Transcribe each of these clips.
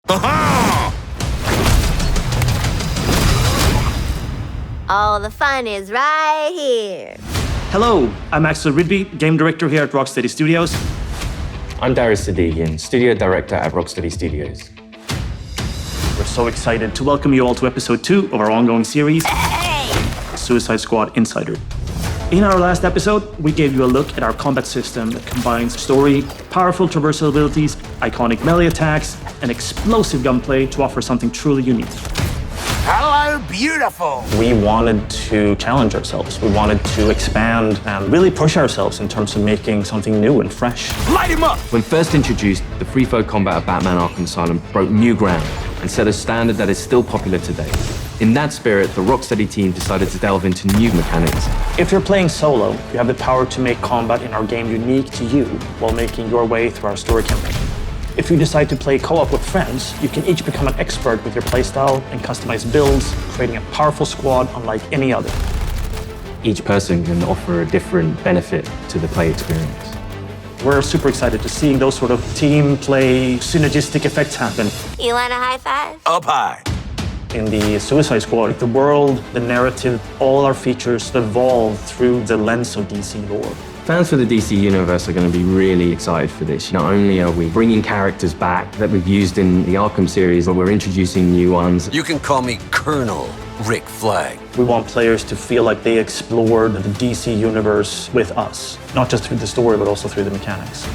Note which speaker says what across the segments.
Speaker 1: Aha!
Speaker 2: All the fun is right here.
Speaker 3: Hello, I'm Axel Rydby, game director here at Rocksteady Studios.
Speaker 4: I'm Darius Sadigian, studio director at Rocksteady Studios.
Speaker 3: We're so excited to welcome you all to episode 2 of our ongoing series, Suicide Squad Insider. In our last episode, we gave you a look at our combat system that combines story, powerful traversal abilities, iconic melee attacks, and explosive gunplay to offer something truly unique.
Speaker 1: Hello, beautiful!
Speaker 3: We wanted to challenge ourselves. We wanted to expand and really push ourselves in terms of making something new and fresh.
Speaker 1: Light him up!
Speaker 4: When first introduced, the free-flow combat of Batman Arkham Asylum broke new ground and set a standard that is still popular today. In that spirit, the Rocksteady team decided to delve into new mechanics.
Speaker 3: If you're playing solo, you have the power to make combat in our game unique to you while making your way through our story campaign. If you decide to play co-op with friends, you can each become an expert with your playstyle and customize builds, creating a powerful squad unlike any other.
Speaker 4: Each person can offer a different benefit to the play experience.
Speaker 3: We're super excited to see those sort of team play, synergistic effects happen.
Speaker 2: You want a high five?
Speaker 1: Up high.
Speaker 3: In the Suicide Squad, the world, the narrative, all our features evolve through the lens of DC lore.
Speaker 4: Fans for the DC Universe are going to be really excited for this. Not only are we bringing characters back that we've used in the Arkham series, but we're introducing new ones.
Speaker 1: You can call me Colonel Rick Flag.
Speaker 3: We want players to feel like they explored the DC Universe with us, not just through the story, but also through the mechanics.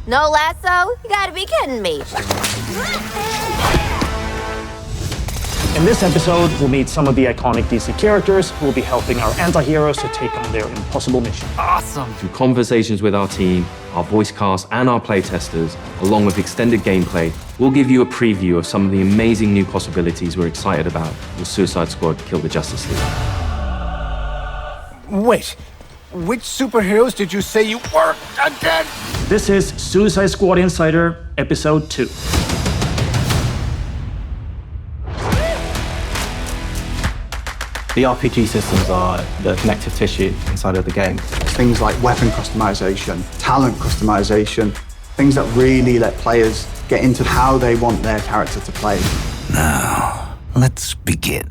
Speaker 2: No lasso? You gotta be kidding me.
Speaker 3: In this episode, we'll meet some of the iconic DC characters who will be helping our anti-heroes to take on their impossible mission.
Speaker 1: Awesome.
Speaker 4: Through conversations with our team, our voice cast, and our playtesters, along with extended gameplay, we'll give you a preview of some of the amazing new possibilities we're excited about with Suicide Squad Kill the Justice League.
Speaker 1: Wait, which superheroes did you say you were again?
Speaker 3: This is Suicide Squad Insider, Episode 2.
Speaker 5: The RPG systems are the connective tissue inside of the game.
Speaker 6: Things like weapon customization, talent customization, things that really let players get into how they want their character to play.
Speaker 1: Now, let's begin.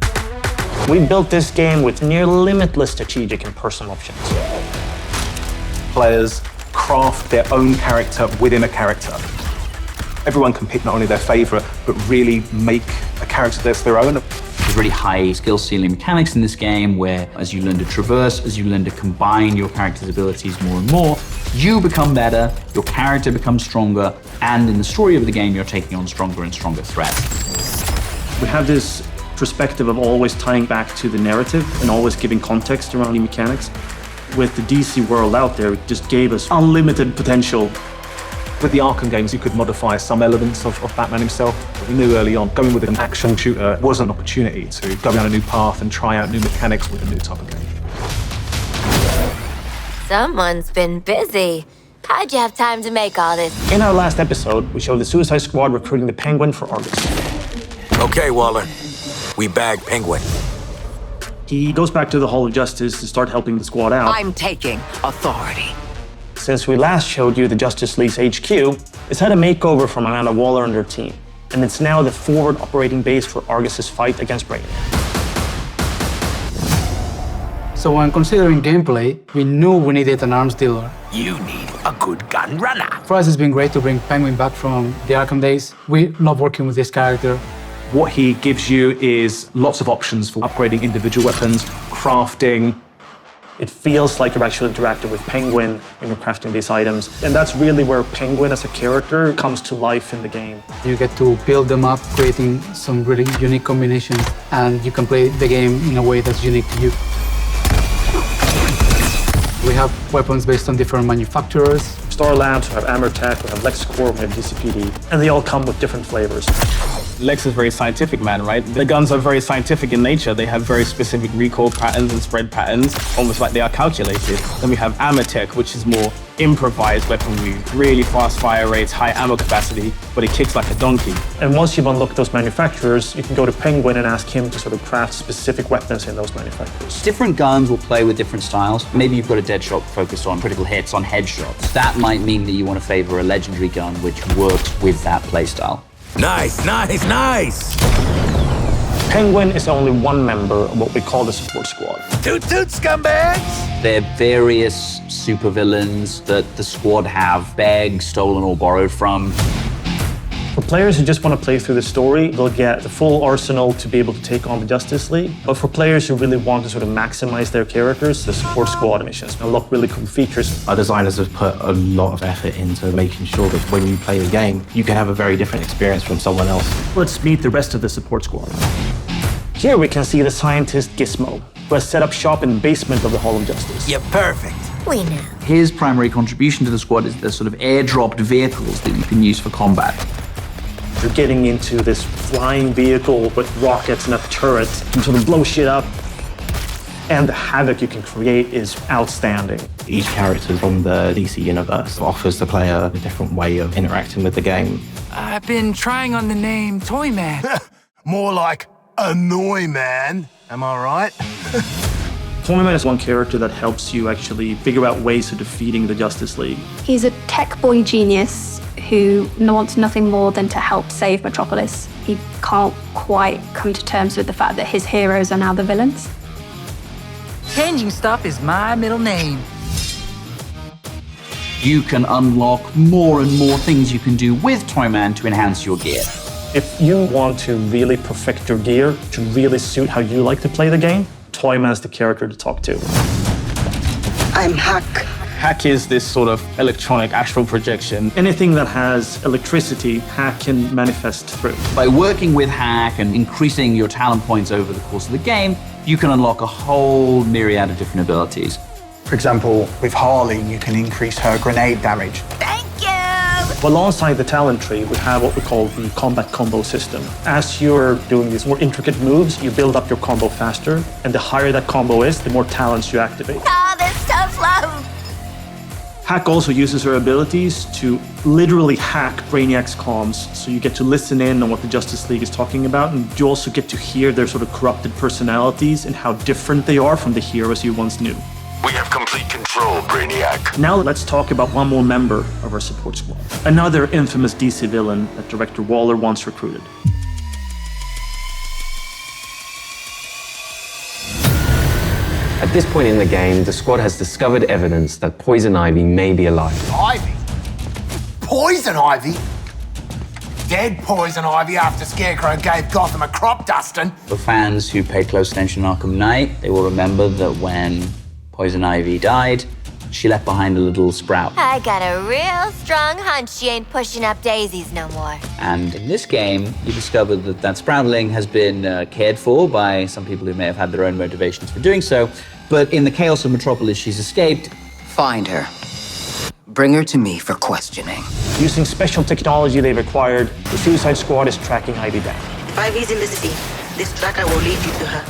Speaker 3: We built this game with near limitless strategic and personal options.
Speaker 5: Players craft their own character within a character. Everyone can pick not only their favorite, but really make a character that's their own.
Speaker 7: There's really high skill ceiling mechanics in this game where as you learn to traverse, as you learn to combine your character's abilities more and more, you become better, your character becomes stronger, and in the story of the game, you're taking on stronger and stronger threats.
Speaker 3: We have this perspective of always tying back to the narrative and always giving context around the mechanics. With the DC world out there, it just gave us unlimited potential.
Speaker 5: With the Arkham games, you could modify some elements of Batman himself. But we knew early on, going with an action shooter was an opportunity to go down a new path and try out new mechanics with a new type of game.
Speaker 2: Someone's been busy. How'd you have time to make all this?
Speaker 3: In our last episode, we showed the Suicide Squad recruiting the Penguin for Argus.
Speaker 1: Okay, Waller. We bagged Penguin.
Speaker 3: He goes back to the Hall of Justice to start helping the squad out.
Speaker 8: I'm taking authority.
Speaker 3: Since we last showed you the Justice League's HQ, it's had a makeover from Amanda Waller and her team, and it's now the forward operating base for Argus's fight against Brainiac.
Speaker 9: So when considering gameplay, we knew we needed an arms dealer.
Speaker 1: You need a good gun runner.
Speaker 9: For us, it's been great to bring Penguin back from the Arkham days. We love working with this character.
Speaker 5: What he gives you is lots of options for upgrading individual weapons, crafting.
Speaker 3: It feels like you're actually interacting with Penguin when you're crafting these items, and that's really where Penguin as a character comes to life in the game.
Speaker 9: You get to build them up, creating some really unique combinations, and you can play the game in a way that's unique to you. We have weapons based on different manufacturers.
Speaker 3: Star Labs, we have Amertech, we have LexCorp, we have DCPD, and they all come with different flavors.
Speaker 10: Lex is very scientific man, right? The guns are very scientific in nature. They have very specific recoil patterns and spread patterns, almost like they are calculated. Then we have Amatech, which is more improvised weaponry, really fast fire rates, high ammo capacity, but it kicks like a donkey.
Speaker 3: And once you've unlocked those manufacturers, you can go to Penguin and ask him to sort of craft specific weapons in those manufacturers.
Speaker 7: Different guns will play with different styles. Maybe you've got a Deadshot focused on critical hits, on headshots. That might mean that you want to favor a legendary gun which works with that playstyle.
Speaker 1: Nice, nice, nice!
Speaker 3: Penguin is only one member of what we call the support squad.
Speaker 1: Toot toot, scumbags!
Speaker 7: There are various supervillains that the squad have begged, stolen, or borrowed from.
Speaker 3: For players who just want to play through the story, they'll get the full arsenal to be able to take on the Justice League. But for players who really want to sort of maximize their characters, the support squad missions unlock really cool features.
Speaker 11: Our designers have put a lot of effort into making sure that when you play the game, you can have a very different experience from someone else.
Speaker 3: Let's meet the rest of the support squad. Here we can see the scientist Gizmo, who has set up shop in the basement of the Hall of Justice.
Speaker 1: You're perfect.
Speaker 2: We know.
Speaker 7: His primary contribution to the squad is the sort of airdropped vehicles that you can use for combat.
Speaker 3: You're getting into this flying vehicle with rockets and a turret and sort of blow shit up. And the havoc you can create is outstanding.
Speaker 11: Each character from the DC universe offers the player a different way of interacting with the game.
Speaker 8: I've been trying on the name Toyman.
Speaker 1: More like Annoy Man. Am I right?
Speaker 3: Toyman is one character that helps you actually figure out ways of defeating the Justice League.
Speaker 12: He's a tech boy genius who wants nothing more than to help save Metropolis. He can't quite come to terms with the fact that his heroes are now the villains.
Speaker 8: Changing stuff is my middle name.
Speaker 7: You can unlock more and more things you can do with Toyman to enhance your gear.
Speaker 3: If you want to really perfect your gear to really suit how you like to play the game, Toyman's the character to talk to.
Speaker 8: I'm Hack.
Speaker 10: Hack is this sort of electronic astral projection.
Speaker 3: Anything that has electricity, Hack can manifest through.
Speaker 7: By working with Hack and increasing your talent points over the course of the game, you can unlock a whole myriad of different abilities.
Speaker 6: For example, with Harley, you can increase her grenade damage.
Speaker 2: Thank you!
Speaker 3: Alongside the talent tree, we have what we call the combat combo system. As you're doing these more intricate moves, you build up your combo faster, and the higher that combo is, the more talents you activate.
Speaker 2: Oh, this tough love!
Speaker 3: Hack also uses her abilities to literally hack Brainiac's comms, so you get to listen in on what the Justice League is talking about, and you also get to hear their sort of corrupted personalities and how different they are from the heroes you once knew.
Speaker 1: We have complete control, Brainiac.
Speaker 3: Now let's talk about one more member of our support squad. Another infamous DC villain that Director Waller once recruited.
Speaker 4: At this point in the game, the squad has discovered evidence that Poison Ivy may be alive.
Speaker 1: Ivy? Poison Ivy? Dead Poison Ivy after Scarecrow gave Gotham a crop dusting.
Speaker 7: For fans who paid close attention in Arkham Knight, they will remember that when Poison Ivy died, she left behind a little sprout.
Speaker 2: I got a real strong hunch she ain't pushing up daisies no more.
Speaker 7: And in this game, you discover that that sproutling has been cared for by some people who may have had their own motivations for doing so. But in the chaos of Metropolis, she's escaped.
Speaker 8: Find her. Bring her to me for questioning.
Speaker 3: Using special technology they've acquired, the Suicide Squad is tracking Ivy down.
Speaker 13: Ivy's in the city. This tracker will lead you to her.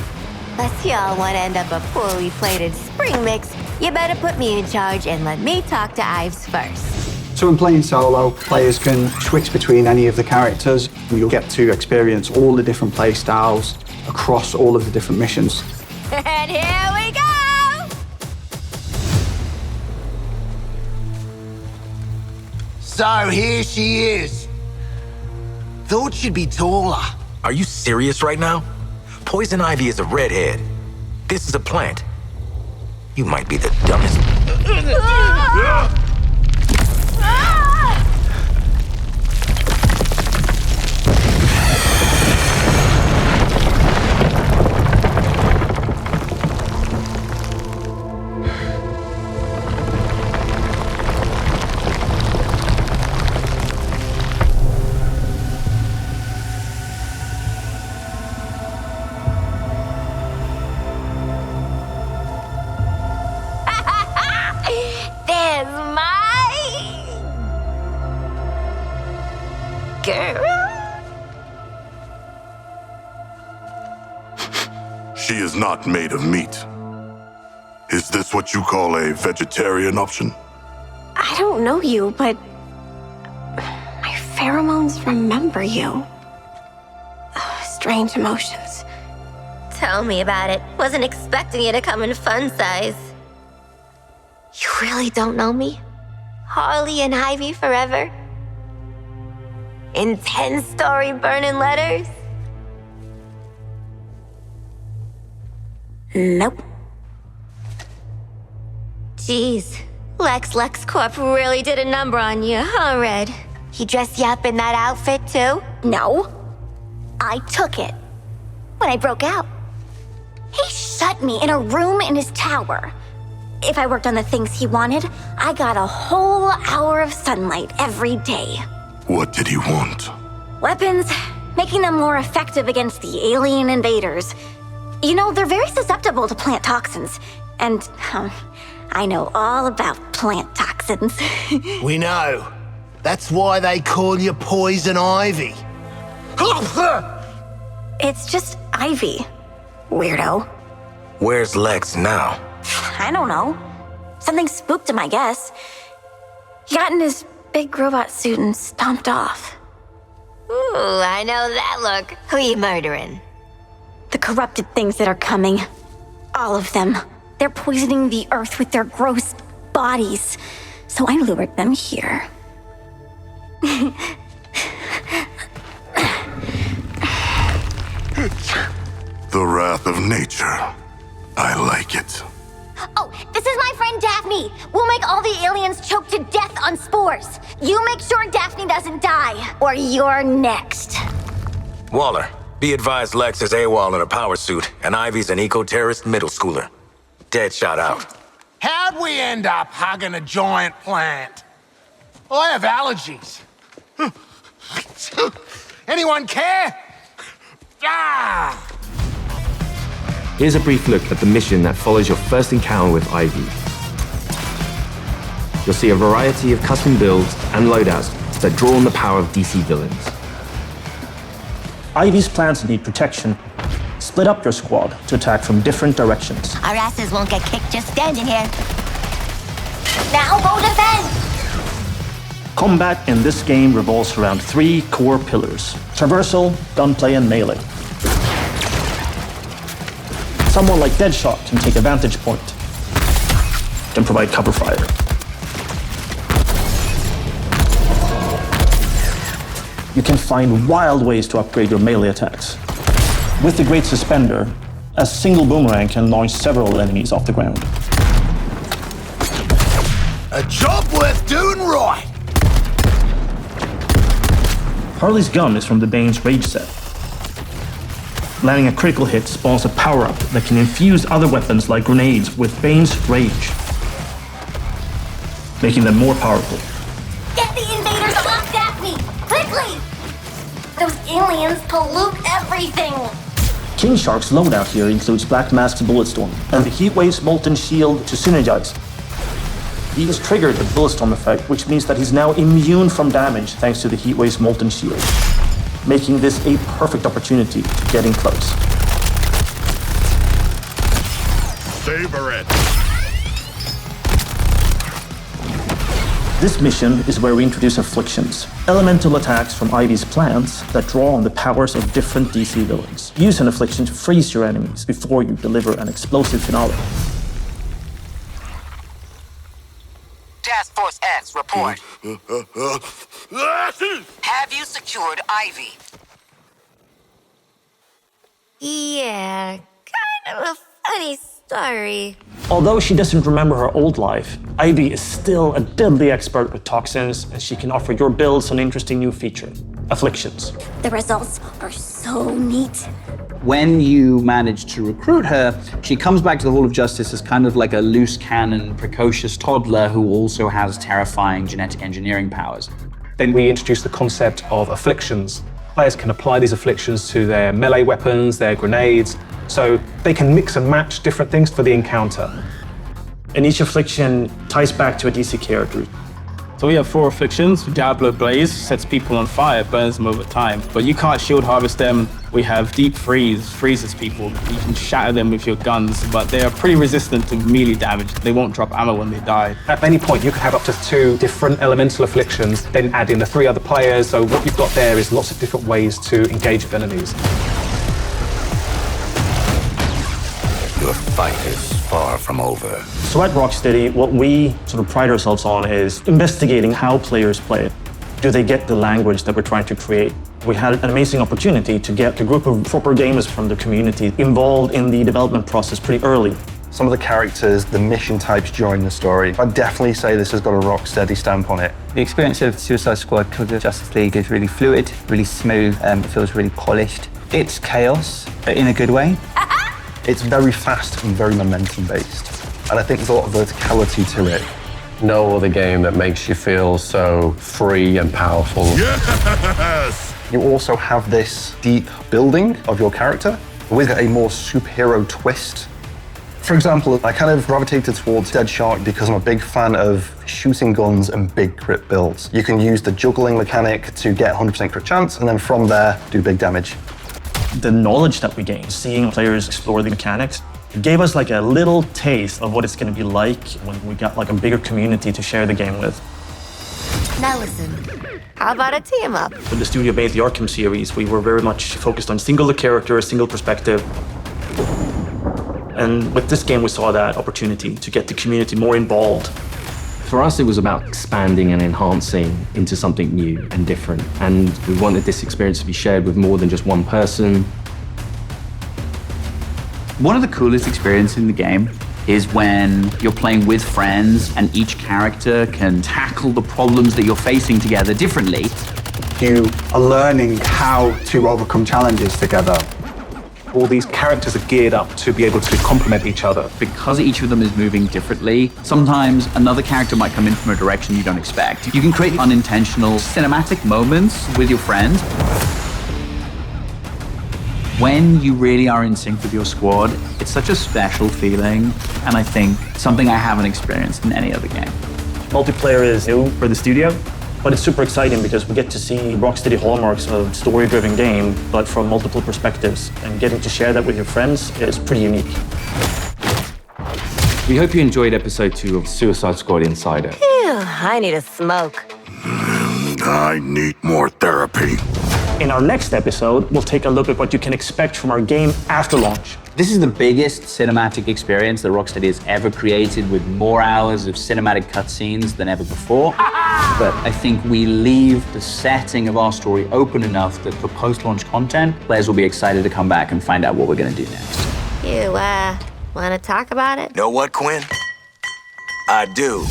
Speaker 2: Unless y'all want to end up a poorly plated spring mix, you better put me in charge and let me talk to Ives first.
Speaker 6: So in playing solo, players can switch between any of the characters. You'll get to experience all the different play styles across all of the different missions.
Speaker 2: And here we go!
Speaker 1: So here she is. Thought she'd be taller.
Speaker 14: Are you serious right now? Poison Ivy is a redhead. This is a plant. You might be the dumbest.
Speaker 2: There's my girl.
Speaker 15: She is not made of meat. Is this what you call a vegetarian option?
Speaker 12: I don't know you, but my pheromones remember you. Strange emotions.
Speaker 2: Tell me about it. Wasn't expecting you to come in fun size. You really don't know me? Harley and Ivy forever? In 10-story burning letters?
Speaker 12: Nope.
Speaker 2: Jeez, LexCorp really did a number on you, huh, Red? He dressed you up in that outfit, too?
Speaker 16: No. I took it. When I broke out. He shut me in a room in his tower. If I worked on the things he wanted, I got a whole hour of sunlight every day.
Speaker 15: What did he want?
Speaker 16: Weapons, making them more effective against the alien invaders. You know, they're very susceptible to plant toxins. And I know all about plant toxins.
Speaker 1: We know. That's why they call you Poison Ivy.
Speaker 16: It's just Ivy, weirdo.
Speaker 14: Where's Lex now?
Speaker 16: I don't know. Something spooked him, I guess. He got in his big robot suit and stomped off.
Speaker 2: Ooh, I know that look. Who you murdering?
Speaker 16: The corrupted things that are coming. All of them. They're poisoning the earth with their gross bodies. So I lured them here.
Speaker 15: The wrath of nature. I like it.
Speaker 16: Oh, this is my friend Daphne. We'll make all the aliens choke to death on spores. You make sure Daphne doesn't die, or you're next.
Speaker 14: Waller, be advised Lex is AWOL in a power suit, and Ivy's an eco-terrorist middle schooler. Dead shot out.
Speaker 1: How'd we end up hugging a giant plant? I have allergies. Anyone care? Ah!
Speaker 4: Here's a brief look at the mission that follows your first encounter with Ivy. You'll see a variety of custom builds and loadouts that draw on the power of DC villains.
Speaker 3: Ivy's plans need protection. Split up your squad to attack from different directions.
Speaker 2: Our asses won't get kicked just standing here.
Speaker 16: Now go defend!
Speaker 3: Combat in this game revolves around 3 core pillars: traversal, gunplay, and melee. Someone like Deadshot can take a vantage point, can provide cover fire. You can find wild ways to upgrade your melee attacks. With the Great Suspender, a single boomerang can launch several enemies off the ground.
Speaker 1: A job worth doing right!
Speaker 3: Harley's gun is from the Bane's Rage set. Landing a critical hit spawns a power-up that can infuse other weapons like grenades with Bane's Rage, making them more powerful.
Speaker 16: Get the invaders off Daphne! Quickly! Those aliens pollute everything!
Speaker 3: King Shark's loadout here includes Black Mask's Bulletstorm and the Heatwave's Molten Shield to synergize. He has triggered the Bulletstorm effect, which means that he's now immune from damage thanks to the Heatwave's Molten Shield, making this a perfect opportunity to get in close.
Speaker 15: Savor it!
Speaker 3: This mission is where we introduce Afflictions, elemental attacks from Ivy's plants that draw on the powers of different DC villains. Use an Affliction to freeze your enemies before you deliver an explosive finale.
Speaker 8: Task Force X, report. Have you secured Ivy?
Speaker 2: Yeah, kind of a funny story.
Speaker 3: Although she doesn't remember her old life, Ivy is still a deadly expert with toxins, and she can offer your builds an interesting new feature: Afflictions.
Speaker 16: The results are so neat.
Speaker 7: When you manage to recruit her, she comes back to the Hall of Justice as kind of like a loose cannon, precocious toddler who also has terrifying genetic engineering powers.
Speaker 5: Then we introduce the concept of afflictions. Players can apply these afflictions to their melee weapons, their grenades, so they can mix and match different things for the encounter.
Speaker 3: And each affliction ties back to a DC character.
Speaker 10: So we have 4 afflictions. Diablo Blaze sets people on fire, burns them over time. But you can't shield harvest them, We have Deep Freeze, freezes people. You can shatter them with your guns, but they are pretty resistant to melee damage. They won't drop ammo when they die.
Speaker 5: At any point, you can have up to 2 different elemental afflictions, then add in the 3 other players. So what you've got there is lots of different ways to engage with enemies.
Speaker 14: Your fight is far from over.
Speaker 3: So at Rocksteady, what we sort of pride ourselves on is investigating how players play. Do they get the language that we're trying to create? We had an amazing opportunity to get a group of proper gamers from the community involved in the development process pretty early.
Speaker 17: Some of the characters, the mission types during the story, I'd definitely say this has got a Rocksteady stamp on it.
Speaker 18: The experience of Suicide Squad Kill the Justice League is really fluid, really smooth, it feels really polished. It's chaos, but in a good way.
Speaker 17: It's very fast and very momentum-based, and I think there's a lot of verticality to it.
Speaker 19: No other game that makes you feel so free and powerful.
Speaker 15: Yes!
Speaker 17: You also have this deep building of your character with a more superhero twist. For example, I kind of gravitated towards Dead Shark because I'm a big fan of shooting guns and big crit builds. You can use the juggling mechanic to get 100% crit chance, and then from there, do big damage.
Speaker 3: The knowledge that we gained, seeing players explore the mechanics, it gave us like a little taste of what it's going to be like when we got like a bigger community to share the game with.
Speaker 2: Now listen, how about a team up?
Speaker 3: When the studio made the Arkham series, we were very much focused on single character, single perspective. And with this game, we saw that opportunity to get the community more involved.
Speaker 4: For us, it was about expanding and enhancing into something new and different. And we wanted this experience to be shared with more than just one person.
Speaker 7: One of the coolest experiences in the game is when you're playing with friends and each character can tackle the problems that you're facing together differently.
Speaker 6: You are learning how to overcome challenges together.
Speaker 5: All these characters are geared up to be able to complement each other.
Speaker 7: Because each of them is moving differently, sometimes another character might come in from a direction you don't expect. You can create unintentional cinematic moments with your friends. When you really are in sync with your squad, it's such a special feeling, and I think something I haven't experienced in any other game.
Speaker 3: Multiplayer is new for the studio, but it's super exciting because we get to see Rocksteady hallmarks of story-driven game, but from multiple perspectives, and getting to share that with your friends is pretty unique.
Speaker 4: We hope you enjoyed episode 2 of Suicide Squad Insider.
Speaker 2: Phew, I need a smoke.
Speaker 15: I need more therapy.
Speaker 3: In our next episode, we'll take a look at what you can expect from our game after launch.
Speaker 7: This is the biggest cinematic experience that Rocksteady has ever created, with more hours of cinematic cutscenes than ever before. But I think we leave the setting of our story open enough that for post-launch content, players will be excited to come back and find out what we're going to do next.
Speaker 2: You, want to talk about it?
Speaker 14: Know what, Quinn? I do.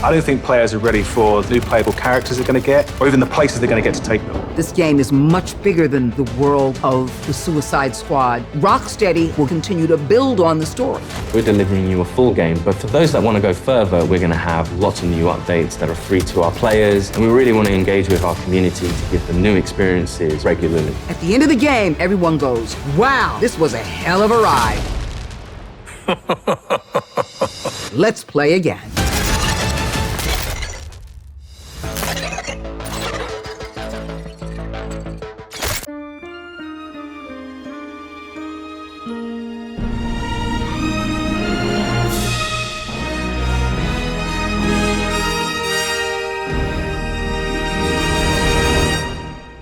Speaker 5: I don't think players are ready for the new playable characters they're going to get, or even the places they're going to get to take them.
Speaker 20: This game is much bigger than the world of the Suicide Squad. Rocksteady will continue to build on the story.
Speaker 4: We're delivering you a full game, but for those that want to go further, we're going to have lots of new updates that are free to our players, and we really want to engage with our community to give them new experiences regularly.
Speaker 20: At the end of the game, everyone goes, wow, this was a hell of a ride. Let's play again.